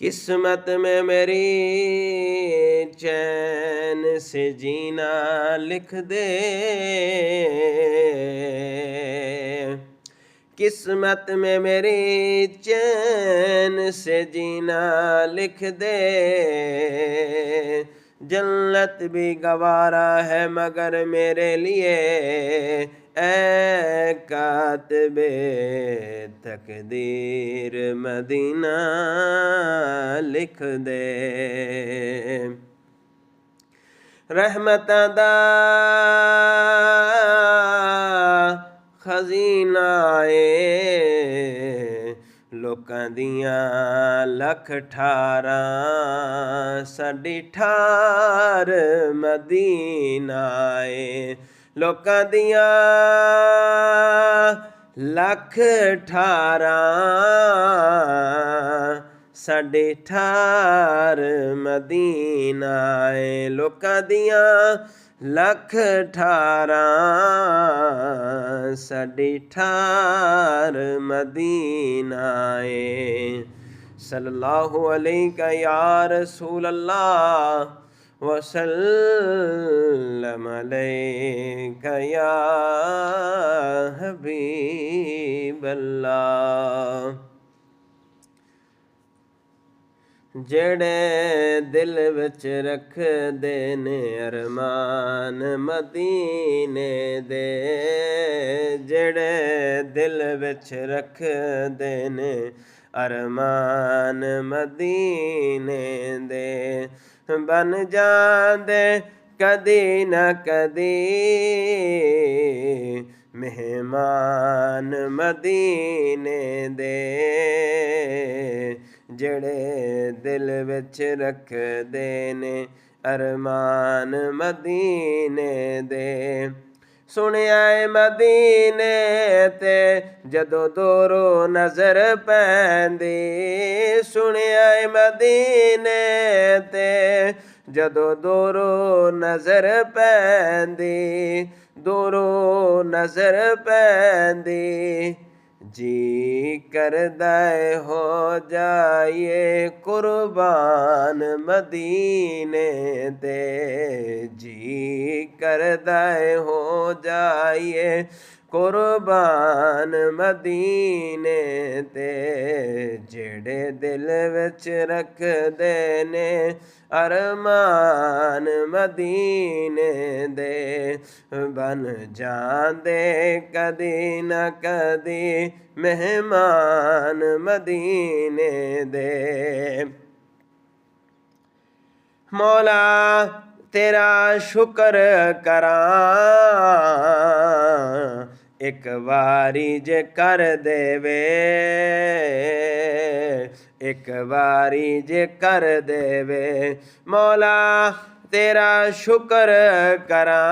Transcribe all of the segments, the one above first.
किस्मत में मेरी चैन से जीना लिख दे, किस्मत में मेरी चैन से जीना लिख दे। जन्नत भी गवारा है मगर मेरे लिए, ऐ कातिबे तकदीर मदीना लिख दे। रहमतां दा खजीना ਏ ਲੋਕਾਂ ਦੀਆਂ ਲੱਖ ਠਾਰਾਂ, ਸਾਡੀ ਠਾਰ ਮਦੀਨਾ ਏ। ਲੋਕਾਂ ਦੀਆਂ ਲੱਖ ਠਾਰਾਂ, ਸਾਡੀ ਠਾਰ ਮਦੀਨਾ ਏ। ਲੋਕਾਂ ਦੀਆਂ ਲੱਖ ਠਾਰਾਂ, ਸਾਡੀ ਠਾਰ ਮਦੀਨਾ ਏ। ਸੱਲੱਲਾਹੁ ਅਲੈਕਾ ਯਾ ਰਸੂਲ ਅੱਲਾਹ ਵਸੱਲਮ ਅਲੈਕਾ ਯਾ ਹਬੀਬ ਅੱਲਾਹ। ਜਿਹੜੇ ਦਿਲ ਵਿੱਚ ਰੱਖਦੇ ਨੇ ਅਰਮਾਨ ਮਦੀਨੇ ਦੇ, ਜਿਹੜੇ ਦਿਲ ਵਿੱਚ ਰੱਖਦੇ ਨੇ ਅਰਮਾਨ ਮਦੀਨੇ ਦੇ, ਬਣ ਜਾਂਦੇ ਕਦੀ ਨਾ ਕਦੀ ਮਹਿਮਾਨ ਮਦੀਨੇ ਦੇ। ਜਿਹੜੇ ਦਿਲ ਵਿੱਚ ਰੱਖਦੇ ਨੇ ਅਰਮਾਨ ਮਦੀਨੇ ਦੇ। ਸੁਣਿਆ ਏ ਮਦੀਨੇ ਤੇ ਜਦੋਂ ਦੂਰੋਂ ਨਜ਼ਰ ਪੈਂਦੀ, ਸੁਣਿਆ ਏ ਮਦੀਨੇ ਤੇ ਜਦੋਂ ਦੂਰੋਂ ਨਜ਼ਰ ਪੈਂਦੀ, ਦੂਰੋਂ ਨਜ਼ਰ ਪੈਂਦੀ। ਜੀ ਕਰਦਾ ਏ ਹੋ ਜਾਈਏ ਕੁਰਬਾਨ ਮਦੀਨੇ ਤੇ, ਜੀ ਕਰਦਾ ਏ ਹੋ ਜਾਈਏ ਕੁਰਬਾਨ ਮਦੀਨੇ ਤੇ। ਜਿਹੜੇ ਦਿਲ ਵਿੱਚ ਰੱਖਦੇ ਨੇ ਅਰਮਾਨ ਮਦੀਨੇ ਦੇ, ਬਣ ਜਾਂਦੇ ਕਦੀ ਨਾ ਕਦੀ ਮਹਿਮਾਨ ਮਦੀਨੇ ਦੇ। ਮੌਲਾ ਤੇਰਾ ਸ਼ੁਕਰ ਕਰਾਂ ਇੱਕ ਵਾਰੀ ਜੇ ਕਰ ਦੇਵੇ, ਇੱਕ ਵਾਰੀ ਜੇ ਕਰ ਦੇਵੇ। ਮੌਲਾ ਤੇਰਾ ਸ਼ੁਕਰ ਕਰਾਂ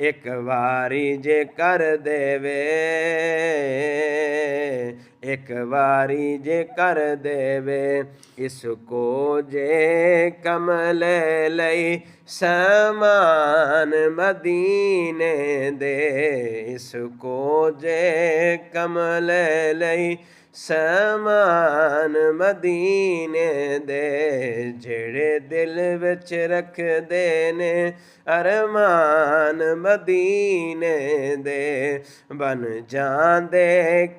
ਇੱਕ ਵਾਰੀ ਜੇ ਕਰ ਦੇਵੇ, ਇੱਕ ਵਾਰੀ ਜੇ ਕਰ ਦੇਵੇ। ਇਸ ਕੋ ਜੇ ਕਮਲ ਲਈ ਸਮਾਨ ਮਦੀਨੇ ਦੇ, ਇਸ ਕੋ ਜੇ ਕਮਲ ਲਈ ਸਮਾਨ ਮਦੀਨੇ ਦੇ। ਜਿਹੜੇ ਦਿਲ ਵਿੱਚ ਰੱਖਦੇ ਨੇ ਅਰਮਾਨ ਮਦੀਨੇ ਦੇ, ਬਣ ਜਾਂਦੇ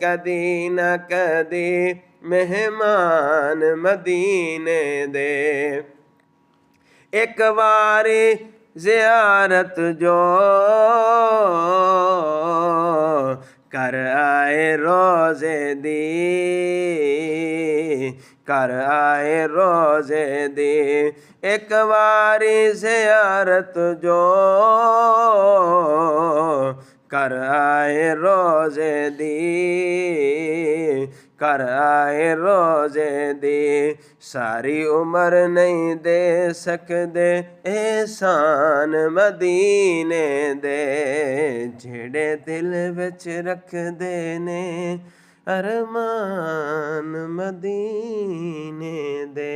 ਕਦੀ ਨਾ ਕਦੀ ਮਹਿਮਾਨ ਮਦੀਨੇ ਦੇ। ਇੱਕ ਵਾਰੀ ਜ਼ਿਆਰਤ ਜੋ ਕਰ ਆਏ ਰੋਜ਼ੇ ਦੀ, ਕਰ ਆਏ ਰੋਜ਼ੇ ਦੀ। ਇੱਕ ਵਾਰੀ ਜ਼ਿਆਰਤ ਜੋ ਕਰ ਆਏ ਰੋਜ਼ੇ ਦੀ, ਕਰ ਆਏ ਰੋਜ਼ੇ ਦੀ। ਸਾਰੀ ਉਮਰ ਨਹੀਂ ਦੇ ਸਕਦੇ ਇਹਸਾਨ ਮਦੀਨੇ ਦੇ, ਜਿਹੜੇ ਦਿਲ ਵਿੱਚ ਰੱਖਦੇ ਨੇ ਅਰਮਾਨ ਮਦੀਨੇ ਦੇ।